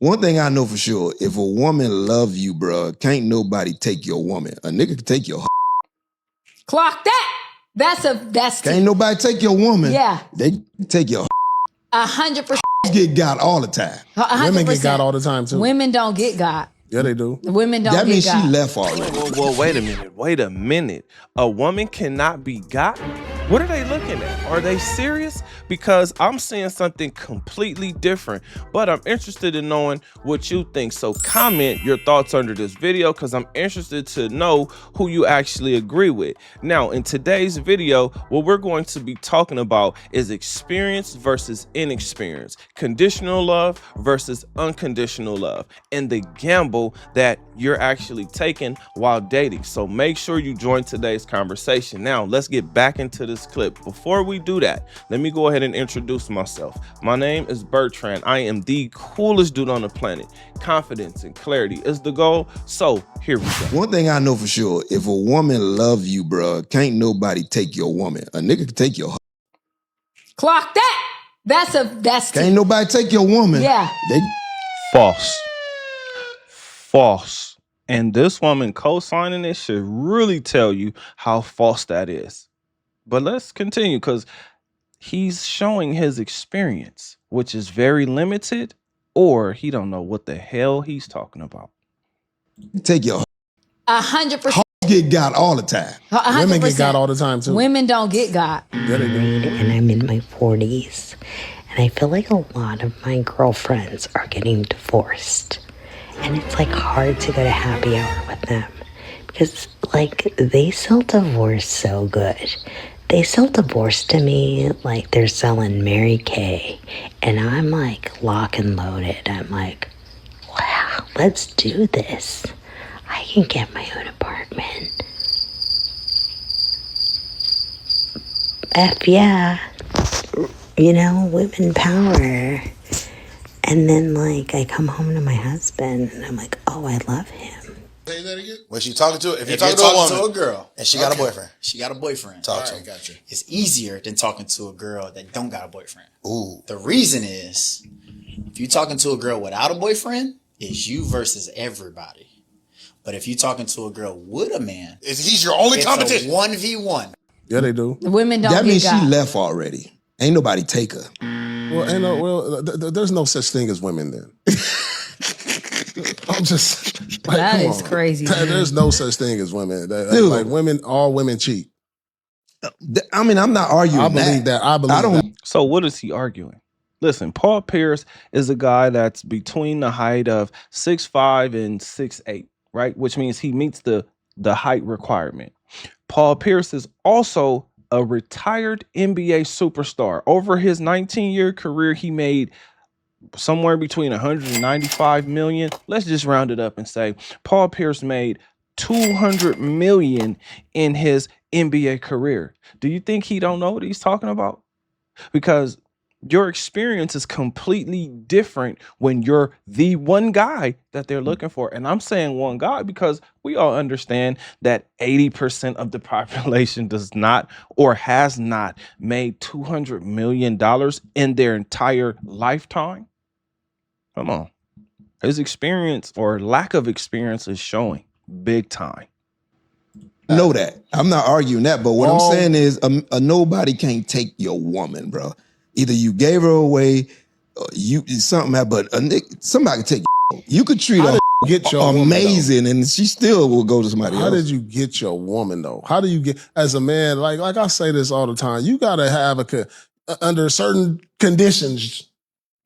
One thing I know for sure, if a woman love you, bro, can't nobody take your woman. A nigga can take your. Clock that. That's can't nobody take your woman. Yeah. They take your. 100%. Get got all the time. 100%. Women get got all the time too. Women don't get got. Yeah, they do. Women don't that get means got. she left already. Well, wait a minute. Wait a minute. A woman cannot be got? What are they looking at? Are they serious? Because I'm seeing something completely different, but I'm interested in knowing what you think. So comment your thoughts under this video because I'm interested to know who you actually agree with. Now, in today's video, what we're going to be talking about is experience versus inexperience, conditional love versus unconditional love, and the gamble that you're actually taking while dating. So make sure you join today's conversation. Now, let's get back into this clip. Before we do that, let me go ahead and introduce myself. My name is Bertrand. I am the coolest dude on the planet. Confidence and clarity is the goal. So here we go. One thing I know for sure, if a woman love you, bro, can't nobody take your woman. A nigga can take your. Clock that. That's can't nobody take your woman. Yeah. They False. And this woman co-signing it should really tell you how false that is. But let's continue because he's showing his experience, which is very limited, or he don't know what the hell he's talking about. take your. 100%. Get got all the time. 100%. Women get got all the time too. Women don't get got. Yeah, they do. And I'm in my 40s, and I feel like a lot of my girlfriends are getting divorced. And it's like hard to go to happy hour with them because like they sell divorce so good. They sell divorce to me like they're selling Mary Kay, and I'm like lock and loaded. I'm like, wow, let's do this. I can get my own apartment. F yeah. You know, women power. And then, like, I come home to my husband, and I'm like, oh, I love him. Say that again? When she talking to, if you're talking to a girl and she got a boyfriend, she got a boyfriend. Talk to him. Gotcha. It's easier than talking to a girl that don't got a boyfriend. Ooh. The reason is, if you're talking to a girl without a boyfriend, it's you versus everybody. But if you're talking to a girl with a man, he's your only competition. It's a 1v1. Yeah, they do. Women don't That get means got. she left already. Ain't nobody take her. Well, there's no such thing as women then. I'm just like, That come is on. crazy. There's no such thing as women. Dude. Like women, all women cheat. I mean, I'm not arguing I believe that. I believe that. So what is he arguing? Listen, Paul Pierce is a guy that's between the height of 6'5" and 6'8", right? Which means he meets the height requirement. Paul Pierce is also a retired NBA superstar. Over his 19-year career, he made somewhere between 195 million. Let's just round it up and say Paul Pierce made 200 million in his NBA career. Do you think he don't know what he's talking about? Because your experience is completely different when you're the one guy that they're looking for. And I'm saying one guy because we all understand that 80% of the population does not or has not made $200 million in their entire lifetime. Come on. His experience or lack of experience is showing big time. know that. I'm not arguing that, but what I'm saying is a nobody can't take your woman, bro. Either you gave her away, you something happened, but somebody can take your. You could treat her get your amazing, woman, and she still will go to somebody else. How did you get your woman though? How do you get as a man? Like I say this all the time. You gotta have under certain conditions,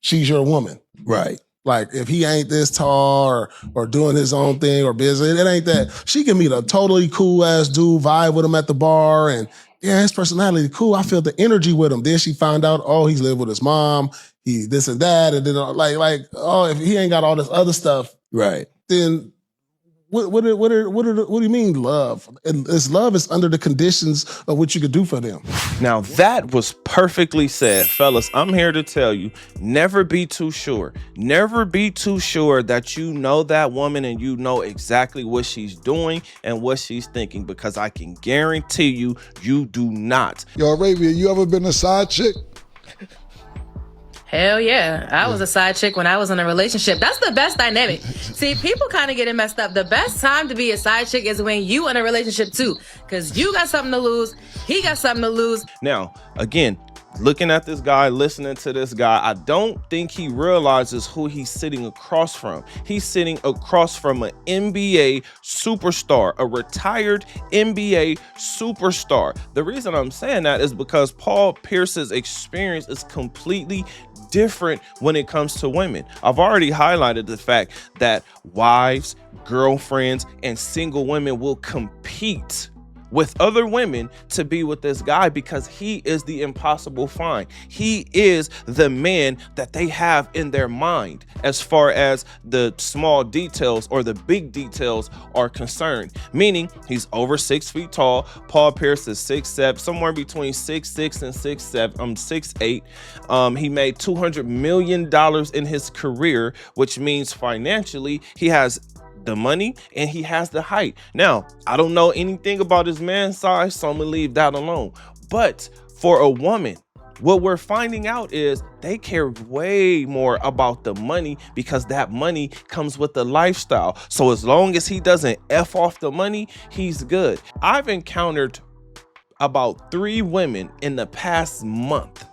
she's your woman, right? Like if he ain't this tall or doing his own thing or busy, it ain't that. She can meet a totally cool ass dude, vibe with him at the bar, and yeah, his personality cool. I feel the energy with him. Then she found out, oh, he's lived with his mom, he this and that, and then oh, if he ain't got all this other stuff, right? Then what do you mean love? Love is under the conditions of what you could do for them. Now that was perfectly said, fellas. I'm here to tell you, never be too sure. Never be too sure that you know that woman and you know exactly what she's doing and what she's thinking, because I can guarantee you, you do not. Yo, Arabia, you ever been a side chick? Hell yeah. I was a side chick when I was in a relationship. That's the best dynamic. See, people kind of get it messed up. The best time to be a side chick is when you in a relationship too. Because you got something to lose. He got something to lose. Now, again, looking at this guy, listening to this guy, I don't think he realizes who he's sitting across from. He's sitting across from an NBA superstar, a retired NBA superstar. The reason I'm saying that is because Paul Pierce's experience is completely different when it comes to women. I've already highlighted the fact that wives, girlfriends, and single women will compete with other women to be with this guy because he is the impossible find. He is the man that they have in their mind as far as the small details or the big details are concerned. Meaning he's over 6 feet tall. Paul Pierce is 6'7", somewhere between 6'6" and 6'8". He made $200 million in his career, which means financially he has the money and he has the height. Now, I don't know anything about his man size, so I'm gonna leave that alone. But for a woman, what we're finding out is they care way more about the money because that money comes with the lifestyle. So as long as he doesn't F off the money, he's good. I've encountered about 3 women in the past month,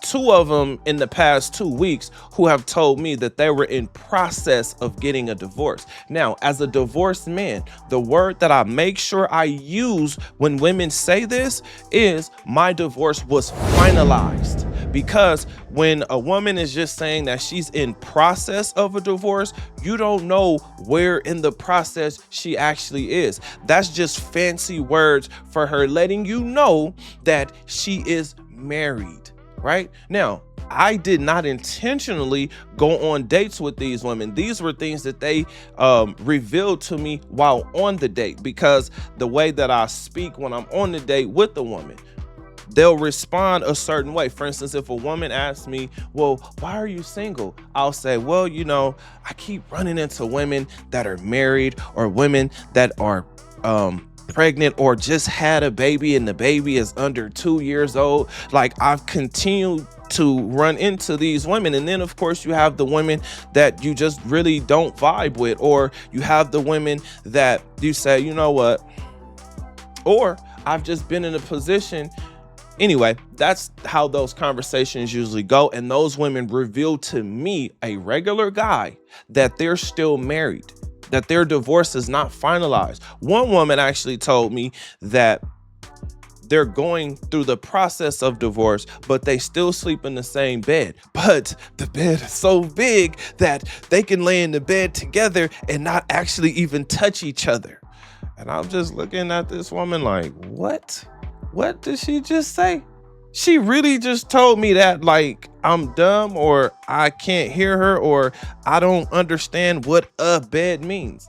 2 of them in the past 2 weeks, who have told me that they were in process of getting a divorce. Now, as a divorced man, the word that I make sure I use when women say this is my divorce was finalized. Because when a woman is just saying that she's in process of a divorce, you don't know where in the process she actually is. That's just fancy words for her letting you know that she is married. Right now, I did not intentionally go on dates with these women. These were things that they revealed to me while on the date, because the way that I speak when I'm on the date with the woman, they'll respond a certain way. For instance, if a woman asks me, well, why are you single? I'll say, well, you know, I keep running into women that are married or women that are pregnant or just had a baby and the baby is under 2 years old. Like, I've continued to run into these women. And then of course you have the women that you just really don't vibe with, or you have the women that you say, you know what, or I've just been in a position. Anyway, that's how those conversations usually go. And those women reveal to me, a regular guy, that they're still married, that their divorce is not finalized. One woman actually told me that they're going through the process of divorce, but they still sleep in the same bed. But the bed is so big that they can lay in the bed together and not actually even touch each other. And I'm just looking at this woman like, what? What did she just say? She really just told me that like I'm dumb, or I can't hear her, or I don't understand what a bed means.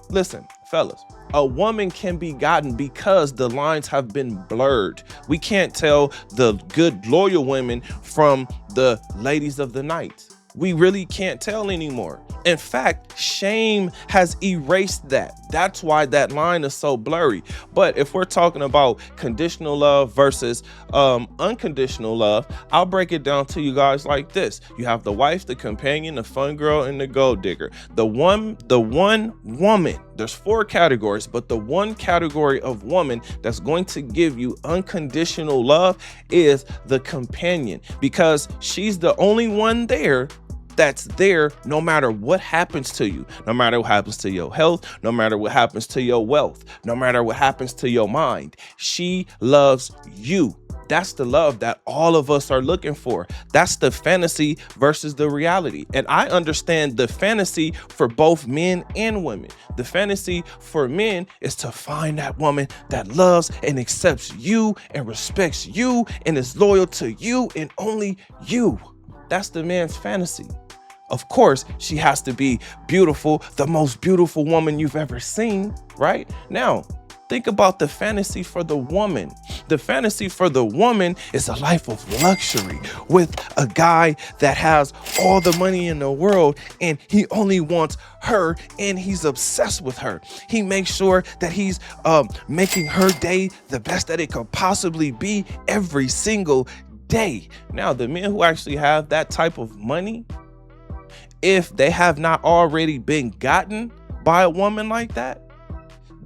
Listen, fellas, a woman can be gotten because the lines have been blurred. We can't tell the good, loyal women from the ladies of the night. We really can't tell anymore. In fact, shame has erased that. That's why that line is so blurry. But if we're talking about conditional love versus unconditional love, I'll break it down to you guys like this. You have the wife, the companion, the fun girl, and the gold digger. The one woman, there's 4 categories, but the one category of woman that's going to give you unconditional love is the companion, because she's the only one there that's there no matter what happens to you, no matter what happens to your health, no matter what happens to your wealth, no matter what happens to your mind. She loves you. That's the love that all of us are looking for. That's the fantasy versus the reality. And I understand the fantasy for both men and women. The fantasy for men is to find that woman that loves and accepts you and respects you and is loyal to you and only you. That's the man's fantasy. Of course, she has to be beautiful, the most beautiful woman you've ever seen, right? Now, think about the fantasy for the woman. The fantasy for the woman is a life of luxury with a guy that has all the money in the world and he only wants her and he's obsessed with her. He makes sure that he's making her day the best that it could possibly be every single day. Now, the men who actually have that type of money, if they have not already been gotten by a woman like that,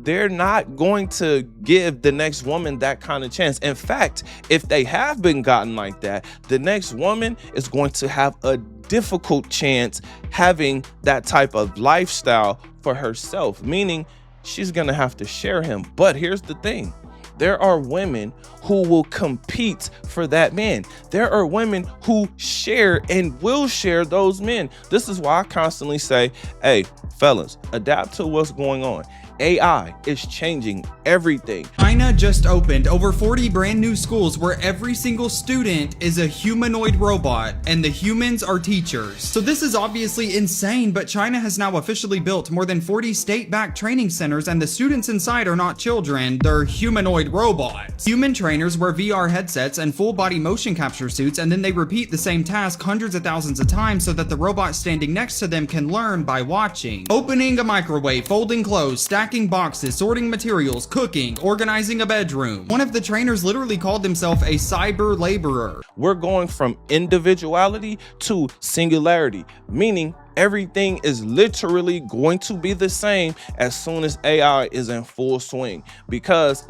they're not going to give the next woman that kind of chance. In fact, if they have been gotten like that, the next woman is going to have a difficult chance having that type of lifestyle for herself, meaning she's going to have to share him. But here's the thing. There are women who will compete for that man. There are women who share and will share those men. This is why I constantly say, hey, fellas, adapt to what's going on. AI is changing everything. China just opened over 40 brand new schools where every single student is a humanoid robot and the humans are teachers. So this is obviously insane, but China has now officially built more than 40 state-backed training centers, and the students inside are not children, they're humanoid robots. Human trainers wear VR headsets and full body motion capture suits, and then they repeat the same task hundreds of thousands of times so that the robot standing next to them can learn by watching. Opening a microwave, folding clothes, stacking boxes, sorting materials, cooking, organizing a bedroom. One of the trainers literally called himself a cyber laborer. We're going from individuality to singularity, meaning everything is literally going to be the same as soon as AI is in full swing. Because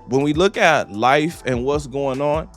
when we look at life and what's going on,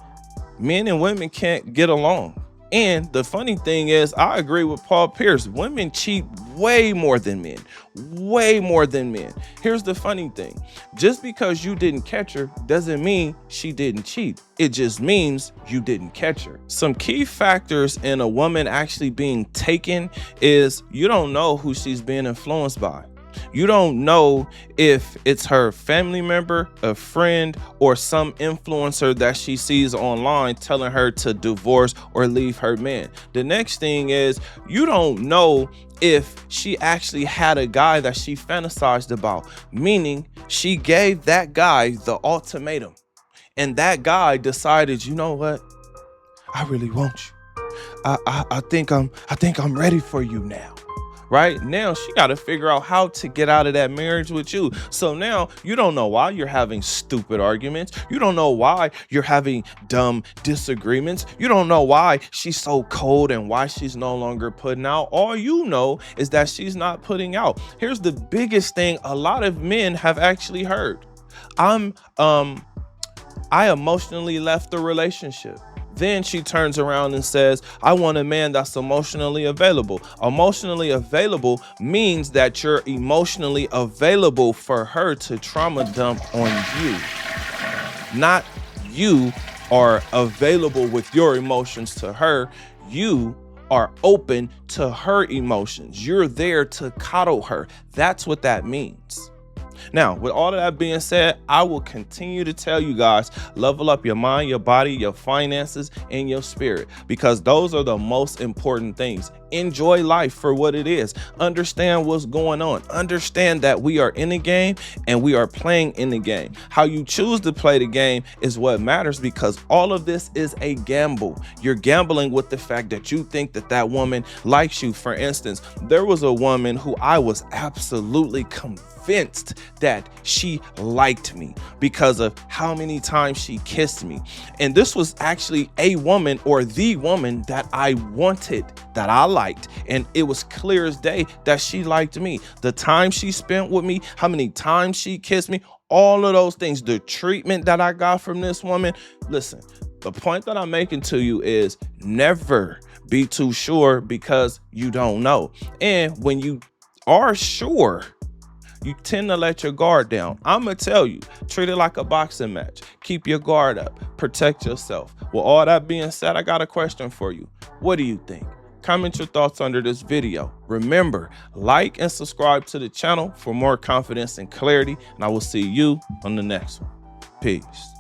men and women can't get along. And the funny thing is, I agree with Paul Pierce. Women cheat way more than men. Way more than men. Here's the funny thing. Just because you didn't catch her doesn't mean she didn't cheat. It just means you didn't catch her. Some key factors in a woman actually being taken is you don't know who she's being influenced by. You don't know if it's her family member, a friend, or some influencer that she sees online telling her to divorce or leave her man. The next thing is you don't know if she actually had a guy that she fantasized about, meaning she gave that guy the ultimatum and that guy decided, you know what? I really want you. I think I'm ready for you now. Right now, she got to figure out how to get out of that marriage with you. So now you don't know why you're having stupid arguments. You don't know why you're having dumb disagreements. You don't know why she's so cold and why she's no longer putting out. All you know is that she's not putting out. Here's the biggest thing a lot of men have actually heard. I emotionally left the relationship. Then she turns around and says, I want a man that's emotionally available. Emotionally available means that you're emotionally available for her to trauma dump on you. Not you are available with your emotions to her. You are open to her emotions. You're there to coddle her. That's what that means. Now, with all of that being said, I will continue to tell you guys, level up your mind, your body, your finances, and your spirit, because those are the most important things. Enjoy life for what it is. Understand what's going on. Understand that we are in the game and we are playing in the game. How you choose to play the game is what matters, because all of this is a gamble. You're gambling with the fact that you think that that woman likes you. For instance, there was a woman who I was absolutely convinced that she liked me because of how many times she kissed me. And this was actually a woman, or the woman, that I wanted, that I liked. And it was clear as day that she liked me. The time she spent with me, how many times she kissed me, all of those things, the treatment that I got from this woman. Listen, the point that I'm making to you is never be too sure, because you don't know. And when you are sure, you tend to let your guard down. I'm going to tell you, treat it like a boxing match. Keep your guard up. Protect yourself. With all that being said, I got a question for you. What do you think? Comment your thoughts under this video. Remember, like and subscribe to the channel for more confidence and clarity, and I will see you on the next one. Peace.